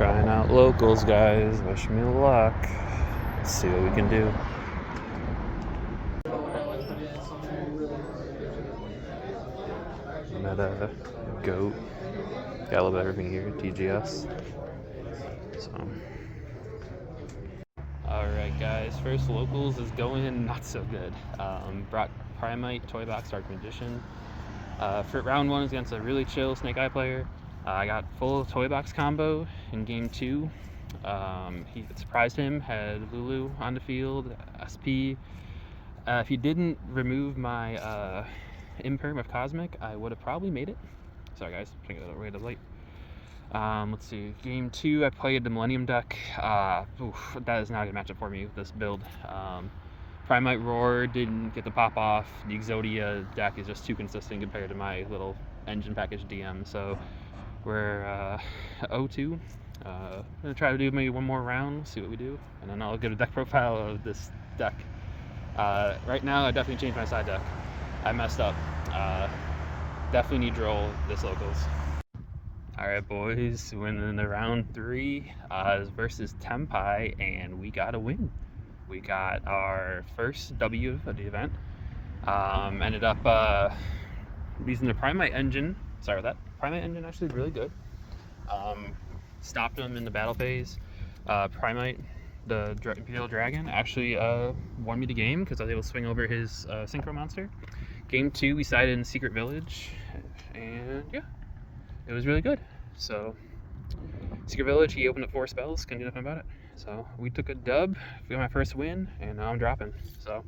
Trying out locals, guys. Wish me luck. Let's see what we can do. Meta, goat. Got a little bit of everything here. TGS. So. Alright, guys. First locals is going not so good. Brought Primite, Toybox, Dark Magician. For round one is against a really chill Snake Eye player. I got full Toybox combo in game 2. He surprised him, had Lulu on the field, SP. If he didn't remove my Imperm of Cosmic, I would have probably made it. Sorry guys, trying to get away to late. Let's see, game 2 I played the Millennium deck. That is not a good matchup for me with this build. Primite Roar didn't get the pop off. The Exodia deck is just too consistent compared to my little engine package DM, so we're 0-2. I'm gonna try to do maybe one more round, see what we do, and then I'll get a deck profile of this deck. Right now, I definitely changed my side deck. I messed up. Definitely need to roll this locals. Alright, boys, winning the round 3 versus Tempai, and we got a win. We got our first W of the event. Ended up using the Primite engine. Sorry about that. Primite engine actually really good. Stopped him in the battle phase. Primite, the Imperial Dragon, actually won me the game because I was able to swing over his Synchro Monster. Game 2, we sided in Secret Village, and yeah, it was really good. So, Secret Village, he opened up 4 spells, couldn't do nothing about it. So, we took a dub, we got my first win, and now I'm dropping. So,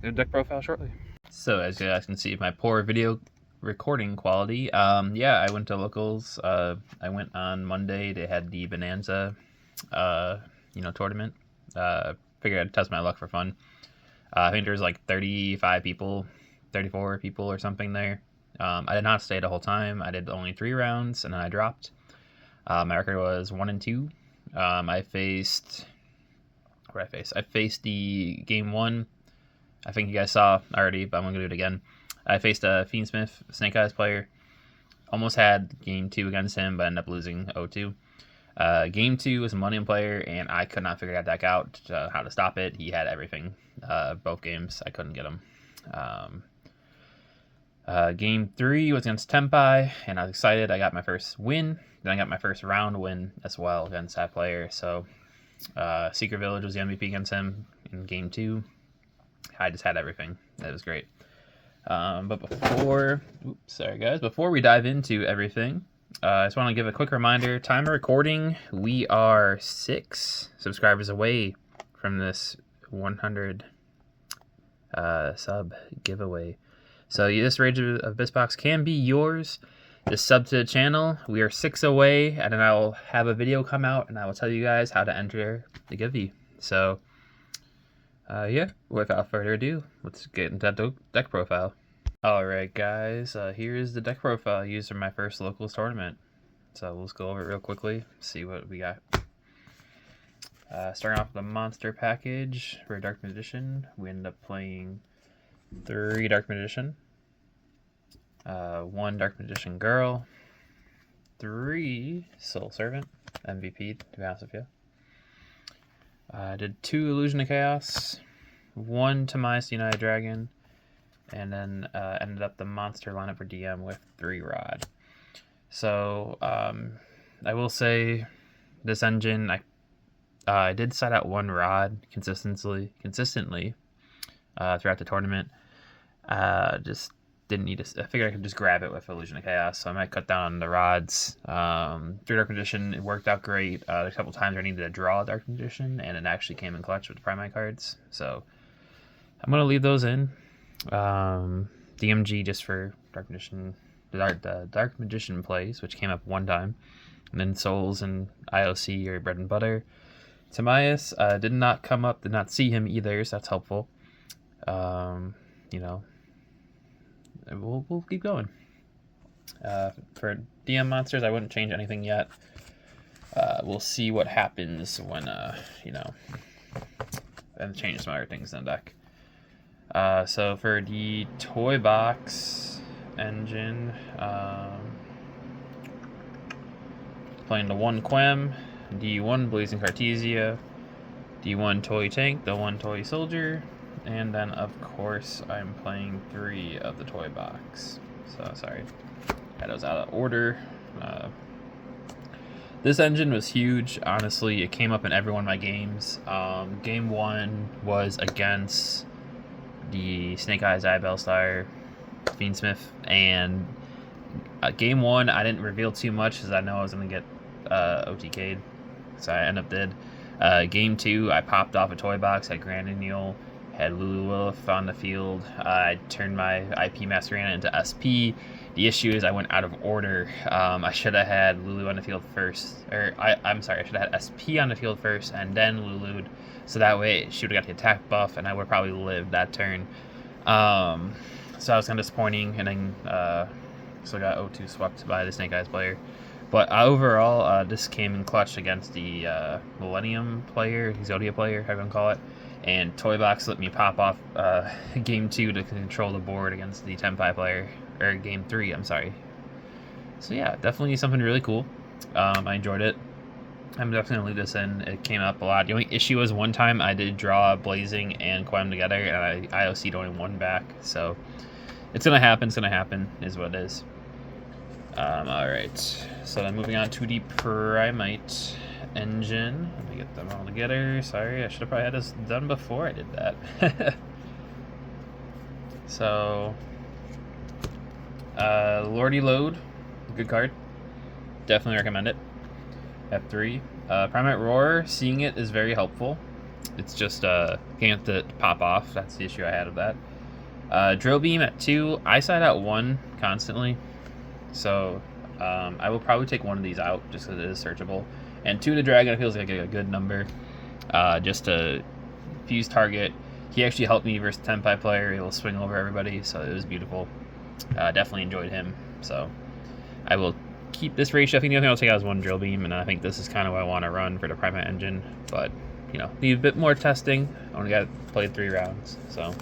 get a deck profile shortly. So, as you guys can see, my poor video recording quality. Yeah, I went to locals. I went on Monday. They had the Bonanza, tournament. Figured I'd test my luck for fun. I think there's like 35 people, 34 people or something there. I did not stay the whole time. I did only 3 rounds and then I dropped. My record was 1-2. I faced the game 1. I think you guys saw already, but I'm gonna do it again. I faced a Fiendsmith Snake Eyes player. Almost had game 2 against him, but ended up losing 0-2. Game 2 was a Millennium player, and I could not figure that deck out, how to stop it. He had everything. Both games, I couldn't get him. Game 3 was against Tempai, and I was excited. I got my first win. Then I got my first round win as well against that player. So, Secret Village was the MVP against him in game 2. I just had everything. That was great. But before we dive into everything, I just want to give a quick reminder. Time of recording, we are 6 subscribers away from this 100 sub giveaway. So this Rage of Bisbox can be yours. Just sub to the channel. We are 6 away, and then I will have a video come out, and I will tell you guys how to enter the giveaway. So, yeah, without further ado, let's get into that deck profile. Alright guys, here's the deck profile I used for my first locals tournament. So let's go over it real quickly, see what we got. Starting off with the monster package for Dark Magician, we ended up playing 3 Dark Magician, 1 Dark Magician Girl, 3 Soul Servant, MVP to be honest with you. I did 2 Illusion of Chaos, 1 Timaeus United Dragon, and then ended up the monster lineup for DM with 3 Rod. So I will say this engine, I did side out 1 Rod consistently throughout the tournament. Just didn't need to. I figured I could just grab it with Illusion of Chaos, so I might cut down on the rods. 3 Dark Magician, it worked out great. There's a couple times I needed to draw a Dark Magician, and it actually came in clutch with the Primite cards. So I'm gonna leave those in. DMG just for Dark Magician, the Dark Magician plays, which came up 1 time, and then Souls and IOC are bread and butter. Timaeus did not come up, did not see him either, so that's helpful. We'll keep going. For DM monsters, I wouldn't change anything yet. We'll see what happens when and change some other things in the deck. So for the Toybox engine, playing the 1 Quem, D1 Blazing Cartesia, D1 Toy Tank, the 1 Toy Soldier, and then of course I'm playing 3 of the Toybox. So sorry, that was out of order. This engine was huge, honestly. It came up in every one of my games. Game 1 was against the Snake Eyes Bellstar Fiendsmith, and game 1 I didn't reveal too much because I know I was going to get OTK'd, so I ended up dead. Game 2 I popped off a toy box, had Grandineal, had Lulu on the field. I turned my IP Masquerana into SP. The issue is I went out of order. I should have had Lulu on the field first, or I'm sorry, I should have had SP on the field first and then Lulu'd, so that way she would have got the attack buff and I would probably lived that turn. So that was kind of disappointing, and then so I got 0-2 swept by the Snake Eyes player. But overall, this came in clutch against the Millennium player, Exodia player, however you want to call it. And Toybox let me pop off game 2 to control the board against the Tenpai player, or game 3, I'm sorry. So yeah, definitely something really cool. I enjoyed it. I'm definitely going to leave this in. It came up a lot. The only issue was one time I did draw Blazing and Quem together, and I IOC'd only 1 back. So it's going to happen, is what it is. Alright, so then moving on to the Primite engine. Let me get them all together. Sorry, I should have probably had this done before I did that. So, Lordy Load, good card. Definitely recommend it. F3. Primite Roar, seeing it is very helpful. It's just can't get to pop off. That's the issue I had of that. Drill Beam at 2. I side out 1 constantly. So I will probably take 1 of these out just because it is searchable. And 2 to Dragon feels like a good number. Just to fuse target. He actually helped me versus Tenpai player. He'll swing over everybody, so it was beautiful. Definitely enjoyed him. So I will keep this ratio. I think the only thing I'll take out is 1 Drill Beam, and I think this is kind of what I want to run for the Primate engine. But, you know, need a bit more testing. I only got played 3 rounds, so.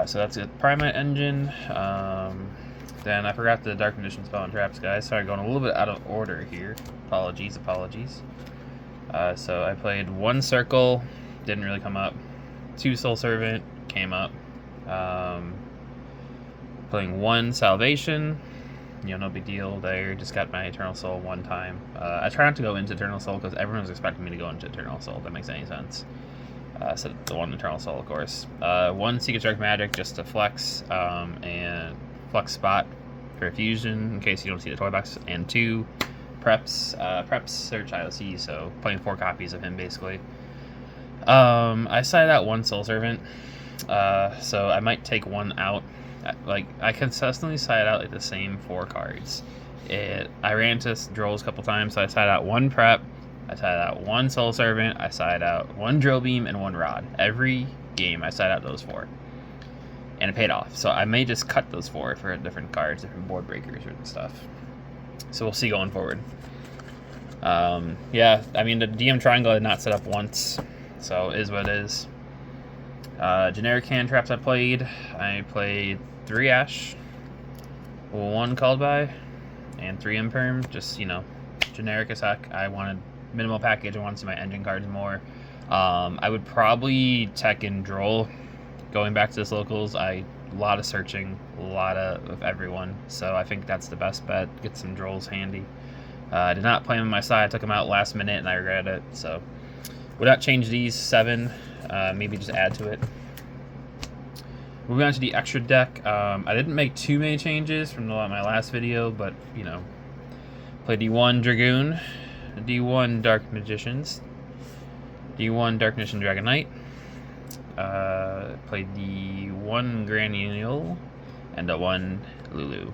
So that's it. Primate engine. Then I forgot the Dark Magician spell and traps, guys. Sorry, going a little bit out of order here. Apologies. So I played 1 Circle, didn't really come up. 2 Soul Servant, came up. Playing 1 Salvation, you know, no big deal there. Just got my Eternal Soul 1 time. I try not to go into Eternal Soul because everyone's expecting me to go into Eternal Soul, if that makes any sense. So the 1 Eternal Soul, of course. 1 Secret Dark Magic just to flex, and flex spot for fusion in case you don't see the toy box, and 2 preps search IOC, so playing 4 copies of him basically. I sided out 1 Soul Servant, so I might take 1 out. Like, I consistently side out like the same 4 cards. I ran into Drolls a couple times, so I sided out 1 prep, I sided out 1 Soul Servant, I sided out 1 Drill Beam, and 1 Rod. Every game I sided out those 4. And it paid off. So I may just cut those 4 for different cards, different board breakers and stuff. So we'll see going forward. Yeah, I mean, the DM Triangle I did not set up once, so it is what it is. Generic hand traps I played 3 Ash, 1 Called By, and 3 Imperm. Just, you know, generic as heck. I wanted minimal package. I wanted to see my engine cards more. I would probably tech in Droll. Going back to this locals, a lot of searching, a lot of everyone, so I think that's the best bet. Get some Drolls handy. I did not play them on my side. I took them out last minute and I regretted it, so would not change these 7, maybe just add to it. Moving on to the extra deck, I didn't make too many changes from my last video, but, you know, played D1 Dragoon, D1 Dark Magicians, D1 Dark Magician Dragon Knight, played the 1 Grandineal and the 1 Lulu.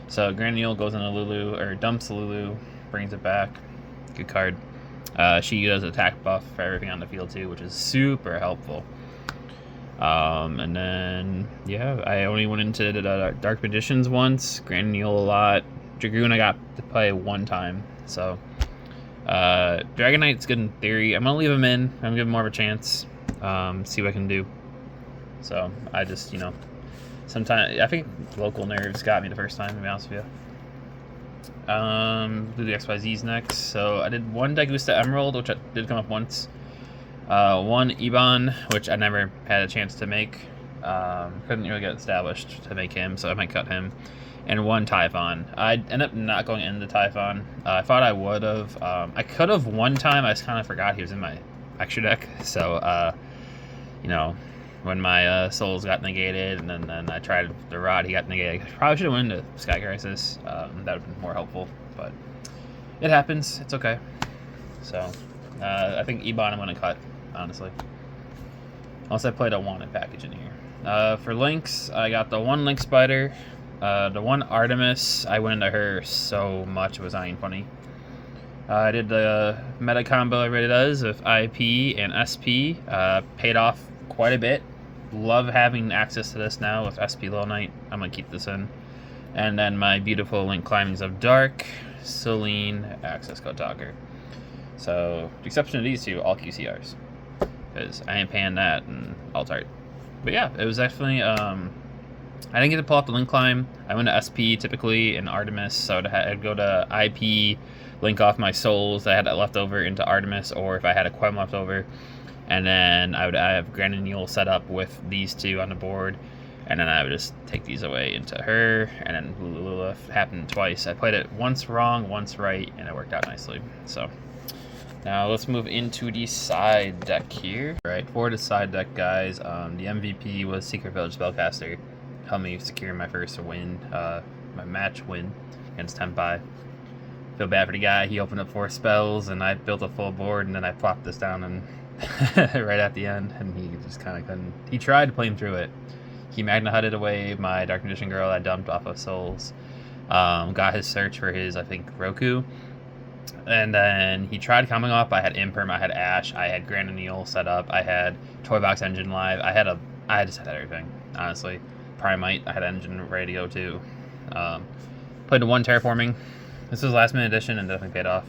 So Grandineal goes into Lulu, or dumps Lulu, brings it back. Good card. She does attack buff for everything on the field too, which is super helpful. And then, yeah, I only went into the Dark Magicians once, Grandineal a lot. Dragoon I got to play 1 time, so Dragon Knight's good in theory. I'm going to leave him in. I'm going to give him more of a chance. See what I can do. So I just, you know, sometimes I think local nerves got me the first time, to be honest with you. Do the XYZs next. So I did one Dagusta Emerald, which did come up once. One Ebon, which I never had a chance to make. Couldn't really get established to make him, so I might cut him. And one Typhon. I ended up not going into Typhon. I thought I would have. I could have one time. I just kind of forgot he was in my extra deck. So, you know, when my souls got negated, and then I tried the rod, he got negated. I probably should have went into Sky Crisis. That would have been more helpful, but it happens. It's okay. So, I think Ebon I'm going to cut, honestly. Unless I played a wanted package in here. For links, I got the one Link Spider. The one Artemis, I went into her so much, it was not even funny. I did the meta combo everybody does with IP and SP. Paid off quite a bit. Love having access to this now with SP Little Knight. I'm going to keep this in. And then my beautiful Link Climbings of Dark, Celine, Access Code Talker. So, the exception of these two, all QCRs. Because I ain't paying that and alt art. But yeah, it was definitely, I didn't get to pull off the Link Climb. I went to SP typically in Artemis, so I'd go to IP, link off my souls that I had left over into Artemis, or if I had a Quem left over. And then I have Granule set up with these two on the board. And then I would just take these away into her, and then Lilith happened twice. I played it once wrong, once right, and it worked out nicely. So now let's move into the side deck here. All right, for the side deck, guys, the MVP was Secret Village Spellcaster. Helped me secure my first win, my match win against Tenpai. Feel bad for the guy. He opened up 4 spells, and I built a full board, and then I plopped this down and right at the end, and he just kind of couldn't. He tried to play him through it. He Magna Hutted away my Dark Magician Girl I dumped off of Souls. Got his search for his, I think, Roku. And then he tried coming off. I had Imperm, I had Ash, I had Granule set up, I had Toybox Engine live. I just had everything, honestly. Primite, I had Engine ready to go too. Played the one Terraforming. This was last minute edition and definitely paid off.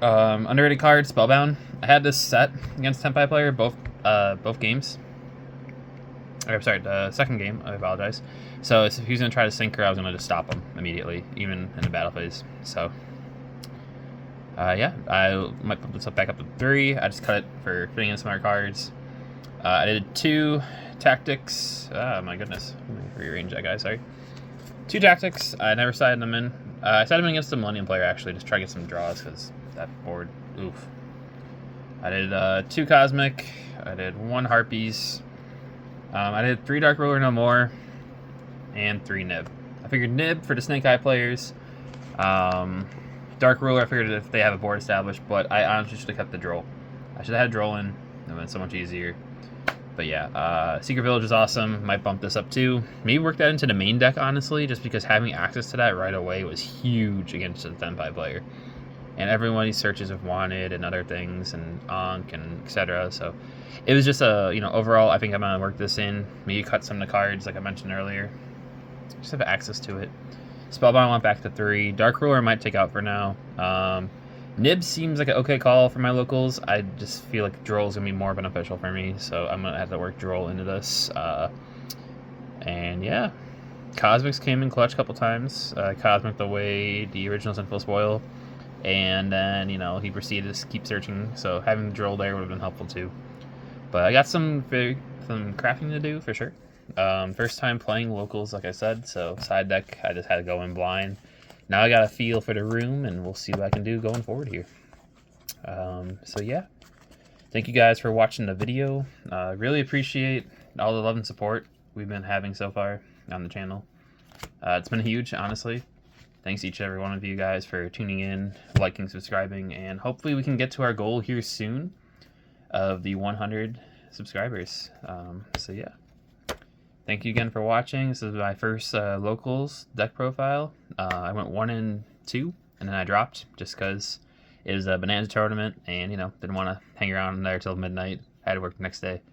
Underrated card, Spellbound. I had this set against Tenpai player both games. Or, sorry, the second game, I apologize. So if he was going to try to sync her, I was going to just stop him immediately, even in the battle phase. So, yeah, I might put this back up to 3. I just cut it for fitting in some more cards. I did 2 tactics. My goodness. Let me rearrange that, guy, sorry. 2 tactics. I never sided them in. I sided them against the Millennium player, actually, just try to get some draws, because that board, oof. I did 2 Cosmic. I did 1 Harpies. I did 3 Dark Ruler No More, and 3 Nib. I figured Nib for the Snake Eye players. Dark Ruler, I figured if they have a board established, but I honestly should have kept the Droll. I should have had Droll in. It would have been so much easier. But yeah, Secret Village is awesome. Might bump this up too. Maybe work that into the main deck, honestly, just because having access to that right away was huge against the Tenpai player. And everyone he searches have wanted and other things and Ankh and etc. So it was just overall, I think I'm gonna work this in. Maybe cut some of the cards like I mentioned earlier. Just have access to it. Spellbound went back to 3. Dark Ruler I might take out for now. Nib seems like an okay call for my locals. I just feel like Droll's gonna be more beneficial for me, so I'm gonna have to work Droll into this. And yeah, Cosmics came in clutch a couple times. Cosmic away the original Sinful Spoil. And then, he proceeded to keep searching, so having the Droll there would have been helpful too. But I got some crafting to do, for sure. First time playing locals, like I said, so side deck, I just had to go in blind. Now I got a feel for the room, and we'll see what I can do going forward here. So yeah, thank you guys for watching the video. Really appreciate all the love and support we've been having so far on the channel. It's been huge, honestly. Thanks each and every one of you guys for tuning in, liking, subscribing, and hopefully we can get to our goal here soon of the 100 subscribers. So yeah, thank you again for watching. This is my first locals deck profile. I went 1-2, and then I dropped just because it was a Bonanza tournament, and didn't want to hang around there till midnight. I had to work the next day.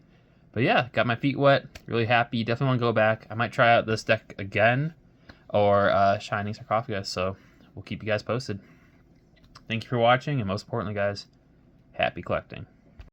But yeah, got my feet wet. Really happy. Definitely want to go back. I might try out this deck again, or Shining Sarcophagus, so we'll keep you guys posted. Thank you for watching, and most importantly, guys, happy collecting.